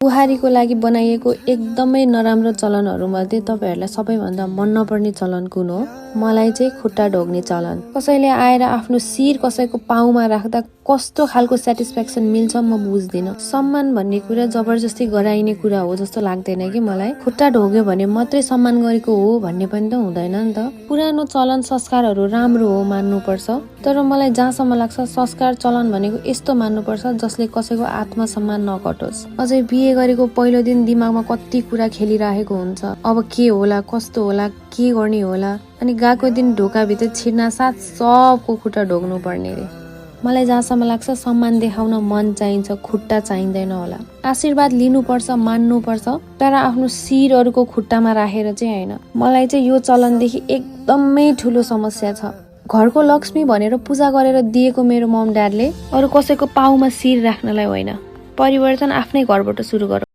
बुहारीको लागि बनाइएको एकदमै नराम्रो चलनहरूमध्ये तपाईहरूलाई सबैभन्दा मन नपर्ने चलन कुन हो? मलाई चाहिँ खुट्टा ढोग्ने चलन। कसैले आएर आफ्नो शिर कसैको पाउमा राख्दा कस्तो खालको सेटिस्फ्याक्सन मिल्छ म बुझ्दिनँ। सम्मान भन्ने कुरा जबरजस्ती गराइने कुरा हो जस्तो लाग्दैन कि मलाई। खुट्टा ढोग्यो भने मात्रै सम्मान गरेको हो भन्ने पनि त हुँदैन नि त। पुरानो चलन संस्कारहरू राम्रो हो मान्नुपर्छ, तर मलाई जहाँसम्म लाग्छ संस्कार चलन भनेको यस्तो मान्नुपर्छ जसले कसैको आत्मसम्मान नकटोस्। अझै बिहे गरेको पहिलो दिन दिमागमा कति कुरा खेलिरहेको हुन्छ। अब के होला, कस्तो होला, के गर्ने होला, अनि गएको दिन ढोकाभित्र छिर्ना साथ सबको खुट्टा ढोग्नु पर्ने रे। मलाई जहाँसम्म लाग्छ सम्मान देखाउन मन चाहिन्छ, खुट्टा चाहिँदैन होला। आशीर्वाद लिनुपर्छ, मान्नुपर्छ, तर आफ्नो शिरहरूको खुट्टामा राखेर चाहिँ होइन। मलाई चाहिँ यो चलनदेखि एकदमै ठुलो समस्या छ। घरको लक्ष्मी भनेर पूजा गरेर दिएको मेरो मम ड्याडले अरू कसैको पाउमा शिर राख्नलाई होइन। परिवर्तन आफ्नै घरबाट सुरु गरौँ।